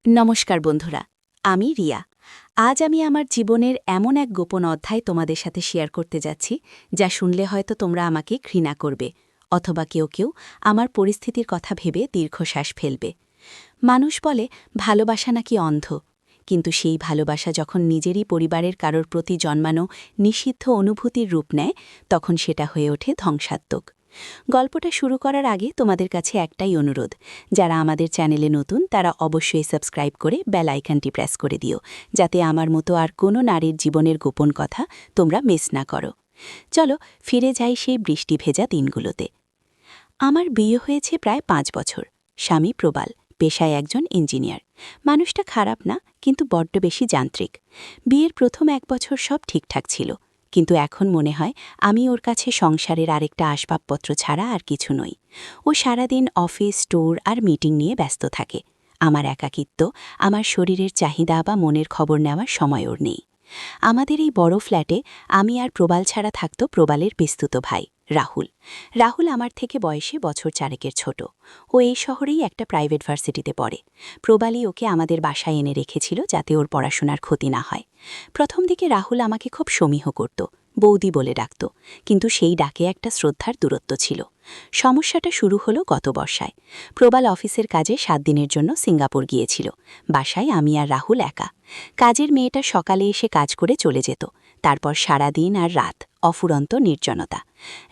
নমস্কার বন্ধুরা, আমি রিয়া। আজ আমি আমার জীবনের এমন এক গোপন অধ্যায় তোমাদের সাথে শেয়ার করতে যাচ্ছি, যা শুনলে হয়তো তোমরা আমাকে ঘৃণা করবে, অথবা কেউ কেউ আমার পরিস্থিতির কথা ভেবে দীর্ঘশ্বাস ফেলবে। মানুষ বলে ভালোবাসা নাকি অন্ধ, কিন্তু সেই ভালোবাসা যখন নিজেরই পরিবারের কারোর প্রতি জন্মানো নিষিদ্ধ অনুভূতির রূপ নেয়, তখন সেটা হয়ে ওঠে ধ্বংসাত্মক। গল্পটা শুরু করার আগে তোমাদের কাছে একটাই অনুরোধ, যারা আমাদের চ্যানেলে নতুন তারা অবশ্যই সাবস্ক্রাইব করে বেল আইকনটি প্রেস করে দিও, যাতে আমার মতো আর কোনো নারীর জীবনের গোপন কথা তোমরা মিস না করো। চলো ফিরে যাই সেই বৃষ্টি ভেজা দিনগুলোতে। আমার বিয়ে হয়েছে প্রায় 5 বছর। স্বামী প্রবাল, পেশায় একজন ইঞ্জিনিয়ার। মানুষটা খারাপ না, কিন্তু বড্ড বেশি যান্ত্রিক। বিয়ের প্রথম 1 বছর সব ঠিকঠাক ছিল, কিন্তু এখন মনে হয় আমি ওর কাছে সংসারের আরেকটা আসবাবপত্র ছাড়া আর কিছু নই। ও সারাদিন অফিস, স্টোর আর মিটিং নিয়ে ব্যস্ত থাকে। আমার একাকিত্ব, আমার শরীরের চাহিদা বা মনের খবর নেওয়ার সময় ওর নেই। আমাদের এই বড় ফ্ল্যাটে আমি আর প্রবাল ছাড়া থাকত প্রবালের বিস্তুত ভাই রাহুল। রাহুল আমার থেকে বয়সে বছর 4 ছোট। ও এই শহরেই একটা প্রাইভেট ভার্সিটিতে পড়ে। প্রবালই ওকে আমাদের বাসায় এনে রেখেছিল যাতে ওর পড়াশোনার ক্ষতি না হয়। প্রথম দিকে রাহুল আমাকে খুব সমীহ করত, বৌদি বলে ডাকত, কিন্তু সেই ডাকে একটা শ্রদ্ধার দূরত্ব ছিল। সমস্যাটা শুরু হলো গত বর্ষায়। প্রবাল অফিসের কাজে 7 দিনের জন্য সিঙ্গাপুর গিয়েছিল। বাসায় আমি আর রাহুল একা। কাজের মেয়েটা সকালে এসে কাজ করে চলে যেত, তারপর সারা দিন আর রাত অফুরন্ত নির্জনতা।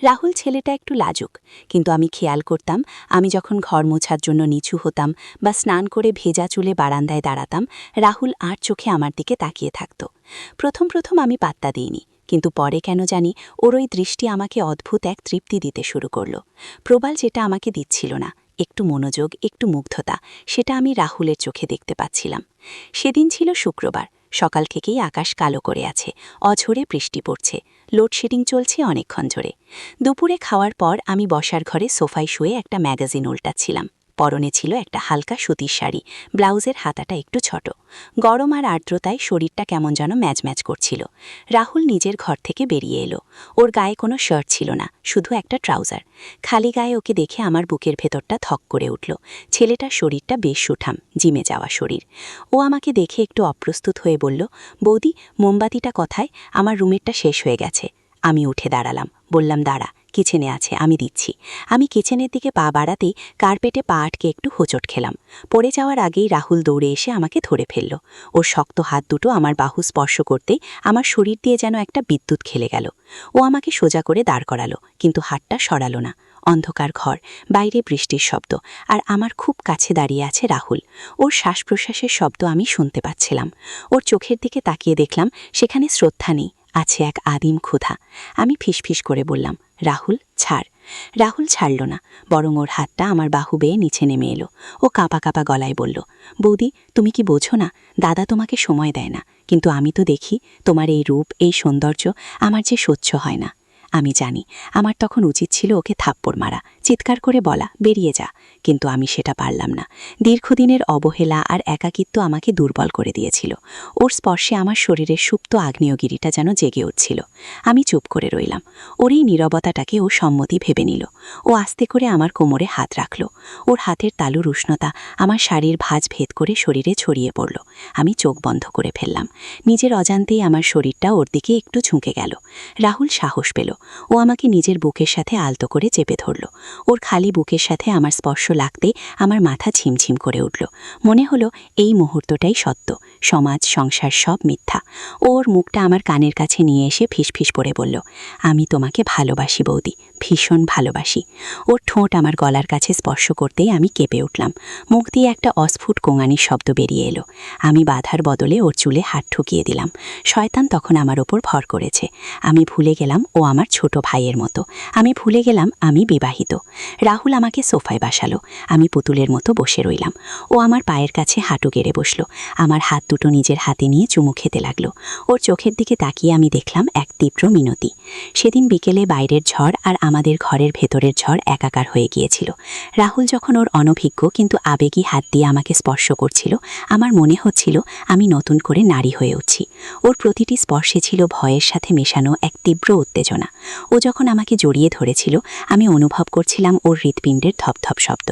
রাহুল ছেলেটা একটু লাজুক, কিন্তু আমি খেয়াল করতাম, আমি যখন ঘর মোছার জন্য নিচু হতাম বা স্নান করে ভেজা চুলে বারান্দায় দাঁড়াতাম, রাহুল আর চোখে আমার দিকে তাকিয়ে থাকত। প্রথম প্রথম আমি পাত্তা দিইনি, কিন্তু পরে কেন জানি ওর ওই দৃষ্টি আমাকে অদ্ভুত এক তৃপ্তি দিতে শুরু করল। প্রবাল যেটা আমাকে দিচ্ছিল না, একটু মনোযোগ, একটু মুগ্ধতা, সেটা আমি রাহুলের চোখে দেখতে পাচ্ছিলাম। সেদিন ছিল শুক্রবার। সকাল থেকেই আকাশ কালো করে আছে, অঝোরে বৃষ্টি পড়ছে, লোডশেডিং চলছে অনেকক্ষণ ধরে। দুপুরে খাওয়ার পর আমি বসার ঘরে সোফায় শুয়ে একটা ম্যাগাজিন উল্টাচ্ছিলাম। পরনে ছিল একটা হালকা সুতির শাড়ি, ব্লাউজের হাতাটা একটু ছোট। গরম আর আর্দ্রতায় শরীরটা কেমন যেন ম্যাজম্যাজ করছিল। রাহুল নিজের ঘর থেকে বেরিয়ে এলো। ওর গায়ে কোনো শার্ট ছিল না, শুধু একটা ট্রাউজার। খালি গায়ে ওকে দেখে আমার বুকের ভেতরটা ধক করে উঠল। ছেলেটার শরীরটা বেশ সুঠাম, জিমে যাওয়া শরীর। ও আমাকে দেখে একটু অপ্রস্তুত হয়ে বলল, বৌদি, মোমবাতিটা কোথায়? আমার রুমেরটা শেষ হয়ে গেছে। আমি উঠে দাঁড়ালাম, বললাম, দাঁড়া, কিচেনে আছে, আমি দিচ্ছি। আমি কিচেনের দিকে পা বাড়াতেই কার্পেটে পা আটকে একটু হোঁচট খেলাম। পড়ে যাওয়ার আগেই রাহুল দৌড়ে এসে আমাকে ধরে ফেলল। ওর শক্ত হাত দুটো আমার বাহু স্পর্শ করতেই আমার শরীর দিয়ে যেন একটা বিদ্যুৎ খেলে গেল। ও আমাকে সোজা করে দাঁড় করালো, কিন্তু হাতটা সরালো না। অন্ধকার ঘর, বাইরে বৃষ্টির শব্দ, আর আমার খুব কাছে দাঁড়িয়ে আছে রাহুল। ওর শ্বাস প্রশ্বাসের শব্দ আমি শুনতে পাচ্ছিলাম। ওর চোখের দিকে তাকিয়ে দেখলাম সেখানে শ্রদ্ধা নেই, আছে এক আদিম ক্ষুধা। আমি ফিসফিস করে বললাম, রাহুল, ছাড়। রাহুল ছাড়ল না, বরং ওর হাতটা আমার বাহু বেয়ে নিচে নেমে এলো। ও কাঁপা কাঁপা গলায় বলল, বৌদি, তুমি কি বোঝো না? দাদা তোমাকে সময় দেয় না, কিন্তু আমি তো দেখি তোমার এই রূপ, এই সৌন্দর্য আমার যে সহ্য হয় না। আমি জানি আমার তখন উচিত ছিল ওকে থাপ্পড় মারা, চিৎকার করে বলা, বেরিয়ে যা, কিন্তু আমি সেটা পারলাম না। দীর্ঘদিনের অবহেলা আর একাকিত্ব আমাকে দুর্বল করে দিয়েছিল। ওর স্পর্শে আমার শরীরের সুপ্ত আগ্নেয়গিরিটা যেন জেগে উঠছিল। আমি চুপ করে রইলাম। ওর এই নীরবতাটাকে ও সম্মতি ভেবে নিল। ও আস্তে করে আমার কোমরে হাত রাখল। ওর হাতের তালুর উষ্ণতা আমার শাড়ির ভাঁজ ভেদ করে শরীরে ছড়িয়ে পড়ল। আমি চোখ বন্ধ করে ফেললাম। নিজের অজান্তেই আমার শরীরটা ওর দিকে একটু ঝুঁকে গেল। রাহুল সাহস পেল। ও আমাকে নিজের বুকের সাথে আলতো করে চেপে ধরল। ওর খালি বুকের সাথে আমার স্পর্শ লাগতে আমার মাথা ঝিমঝিম করে উঠল। মনে হলো এই মুহূর্তটাই সত্য, সমাজ, সংসার সব মিথ্যা। ওর মুখটা আমার কানের কাছে নিয়ে এসে ফিসফিস করে বলল, আমি তোমাকে ভালোবাসি বৌদি, ভীষণ ভালোবাসি। ওর ঠোঁট আমার গলার কাছে স্পর্শ করতেই আমি কেঁপে উঠলাম। মুখ দিয়ে একটা অস্ফুট কোঙানির শব্দ বেরিয়ে এলো। আমি বাধার বদলে ওর চুলে হাত ঠুকিয়ে দিলাম। শয়তান তখন আমার ওপর ভর করেছে। আমি ভুলে গেলাম ও আমার ছোট ভাইয়ের মতো। আমি ভুলে গেলাম আমি বিবাহিত। রাহুল আমাকে সোফায় বসালো। আমি পুতুলের মতো বসে রইলাম। ও আমার পায়ের কাছে হাঁটু গেড়ে বসলো। আমার হাত দুটো নিজের হাতে নিয়ে চুমু খেতে লাগলো। ওর চোখের দিকে তাকিয়ে আমি দেখলাম এক তীব্র মিনতি। সেদিন বিকেলে বাইরের ঝড় আর আমাদের ঘরের ভেতরের ঝড় একাকার হয়ে গিয়েছিল। রাহুল যখন ওর অনভিজ্ঞ কিন্তু আবেগী হাত দিয়ে আমাকে স্পর্শ করছিল, আমার মনে হচ্ছিল আমি নতুন করে নারী হয়ে উঠছি। ওর প্রতিটি স্পর্শে ছিল ভয়ের সাথে মেশানো এক তীব্র উত্তেজনা। ও যখন আমাকে জড়িয়ে ধরেছিল আমি অনুভব করছিলাম ওর হৃৎপিণ্ডের ধপধপ শব্দ।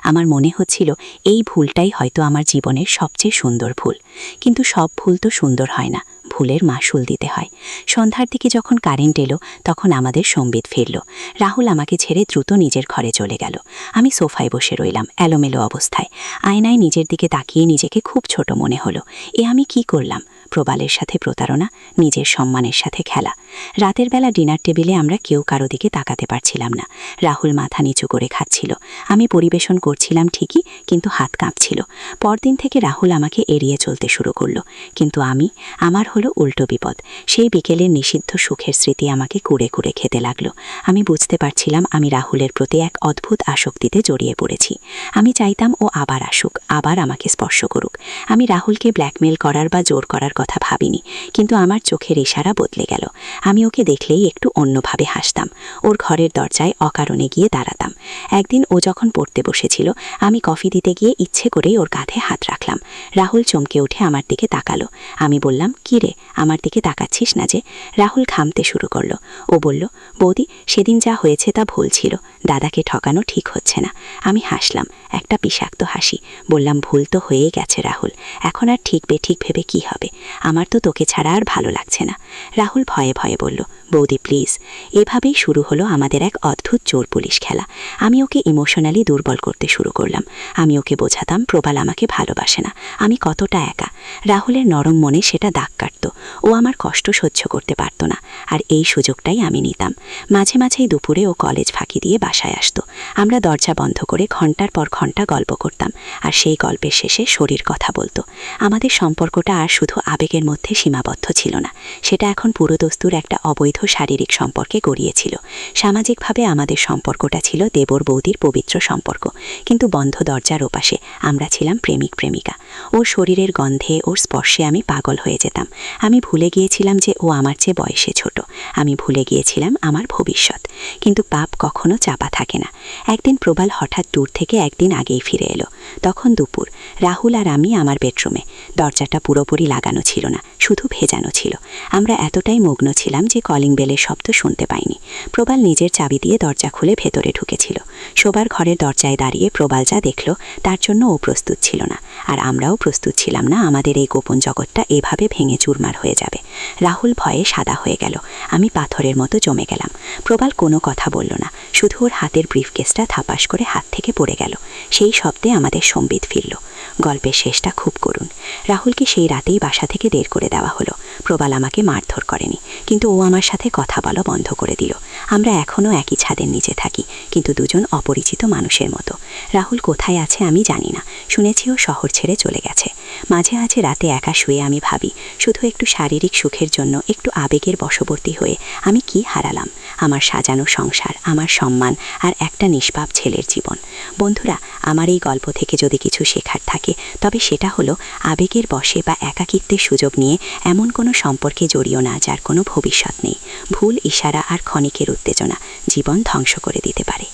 আমার মনে হচ্ছিল এই ভুলটাই হয়তো আমার জীবনের সবচেয়ে সুন্দর ভুল। কিন্তু সব ভুল তো সুন্দর হয় না, ভুলের মাসুল দিতে হয়। সন্ধ্যার দিকে যখন কারেন্ট এলো তখন আমাদের সম্বিত ফিরল। রাহুল আমাকে ছেড়ে দ্রুত নিজের ঘরে চলে গেল। আমি সোফায় বসে রইলাম এলোমেলো অবস্থায়। আয়নায় নিজের দিকে তাকিয়ে নিজেকে খুব ছোট মনে হলো। আমি কি করলাম? প্রবালের সাথে প্রতারণা, নিজের সম্মানের সাথে খেলা। রাতের বেলা ডিনার টেবিলে আমরা কেউ কারো দিকে তাকাতে পারছিলাম না। রাহুল মাথা নিচু করে খাচ্ছিল, আমি পরিবেশন করছিলাম ঠিকই, কিন্তু হাত কাঁপছিল। পরদিন থেকে রাহুল আমাকে এড়িয়ে চলতে শুরু করলো, কিন্তু আমার হলো উল্টো বিপদ। সেই বিকেলের নিষিদ্ধ সুখের স্মৃতি আমাকে কুড়ে কুড়ে খেতে লাগলো। আমি বুঝতে পারছিলাম আমি রাহুলের প্রতি এক অদ্ভুত আসক্তিতে জড়িয়ে পড়েছি। আমি চাইতাম ও আবার আসুক, আবার আমাকে স্পর্শ করুক। আমি রাহুলকে ব্ল্যাকমেল করার বা জোর করার কথা ভাবিনি, কিন্তু আমার চোখের ইশারা বদলে গেল। আমি ওকে দেখলেই একটু অন্যভাবে হাসতাম, ওর ঘরের দরজায় অকারণে গিয়ে দাঁড়াতাম। একদিন ও যখন পড়তে বসেছিল আমি কফি দিতে গিয়ে ইচ্ছে করেই ওর কাঁধে হাত রাখলাম। রাহুল চমকে উঠে আমার দিকে তাকালো। আমি বললাম, কি রে, আমার দিকে তাকাচ্ছিস না যে? রাহুল ঘামতে শুরু করলো। ও বলল, বৌদি, সেদিন যা হয়েছে তা ভুল ছিল, দাদাকে ঠকানো ঠিক হচ্ছে না। আমি হাসলাম, একটা বিষাক্ত হাসি। বললাম, ভুল তো হয়েই গেছে রাহুল, এখন আর ঠিক বেঠিক ভেবে কি হবে? আমার তো তোকে ছাড়া আর ভালো লাগছে না। রাহুল ভয়ে ভয়ে বলল, বৌদি প্লিজ। এভাবেই শুরু হলো আমাদের এক অদ্ভুত চোর পুলিশ খেলা। আমি ওকে ইমোশনালি দুর্বল করতে শুরু করলাম। আমি ওকে বোঝাতাম প্রবাল আমাকে ভালোবাসে না, আমি কতটা একা। রাহুলের নরম মনে সেটা দাগ কাটত। ও আমার কষ্ট সহ্য করতে পারত না, আর এই সুযোগটাই আমি নিতাম। মাঝে মাঝেই দুপুরে ও কলেজ ফাঁকি দিয়ে বাসায় আসতো। আমরা দরজা বন্ধ করে ঘন্টার পর ঘন্টা গল্প করতাম, আর সেই গল্পের শেষে শরীর কথা বলতো। আমাদের সম্পর্কটা আর শুধু আবেগের মধ্যে সীমাবদ্ধ ছিল না, সেটা এখন পুরোদস্তুর একটা অবৈধ শারীরিক সম্পর্কে গড়িয়েছিল। সামাজিকভাবে আমাদের সম্পর্কটা ছিল দেবর বৌদির পবিত্র সম্পর্ক, কিন্তু বন্ধ দরজার ওপাশে আমরা ছিলাম প্রেমিক প্রেমিকা। ওর শরীরের গন্ধে, ওর স্পর্শে আমি পাগল হয়ে যেতাম। আমি ভুলে গিয়েছিলাম যে ও আমার চেয়ে বয়সে ছোট, আমি ভুলে গিয়েছিলাম আমার ভবিষ্যৎ। কিন্তু পাপ কখনো চাপা থাকে না। একদিন প্রবাল হঠাৎ দূর থেকে একদিন আগেই ফিরে এলো। তখন দুপুর। রাহুল আর আমি আমার বেডরুমে। দরজাটা পুরোপুরি লাগানো ছিল না, শুধু ভেজানো ছিল। আমরা এতটাই মগ্ন ছিলাম যে কলিং বেলের শব্দ শুনতে পাইনি। প্রবাল নিজের চাবি দিয়ে দরজা খুলে ভেতরে ঢুকেছিল। শোবার ঘরের দরজায় দাঁড়িয়ে প্রবাল যা দেখল তার জন্য ও প্রস্তুত ছিল না, আর আমরাও প্রস্তুত ছিলাম না আমাদের এই গোপন জগৎটা এভাবে ভেঙে চুরমার হয়ে যাবে। রাহুল ভয়ে সাদা হয়ে গেল, আমি পাথরের মতো জমে গেলাম। প্রবাল কোনো কথা বলল না, শুধু ওর হাতের ব্রিফকেসটা থাপাস করে হাত থেকে পড়ে গেল। সেই শব্দে আমাদের সম্বিত ফিরল। গল্পের শেষটা খুব করুণ। রাহুলকে সেই রাতেই বাসা থেকে বের করে দেওয়া হলো। প্রবাল আমাকে মারধর করেনি, কিন্তু ও আমার সাথে কথা বলা বন্ধ করে দিল। আমরা এখনও একই ছাদের নিচে থাকি, কিন্তু দুজন অপরিচিত মানুষের মতো। রাহুল কোথায় আছে আমি জানি না, শুনেছি ও শহর ছেড়ে চলে গেছে। মাঝে মাঝে রাতে একা শুয়ে আমি ভাবি, শুধু একটু শারীরিক সুখের জন্য, একটু আবেগের বশবর্তী হয়ে আমি কি হারালাম? আমার সাজানো সংসার, আমার সম্মান, আর একটা নিষ্পাপ ছেলের জীবন। বন্ধুরা, আমার এই গল্প থেকে যদি কিছু শেখার থাকে তবে সেটা হলো, আবেগের বশে বা একাকিত্বের সুযোগ নিয়ে এমন কোনো সম্পর্কে জড়িও না যার কোনো ভবিষ্যৎ নেই। ভুল ইশারা আর ক্ষণিকের উত্তেজনা জীবন ধ্বংস করে দিতে পারে।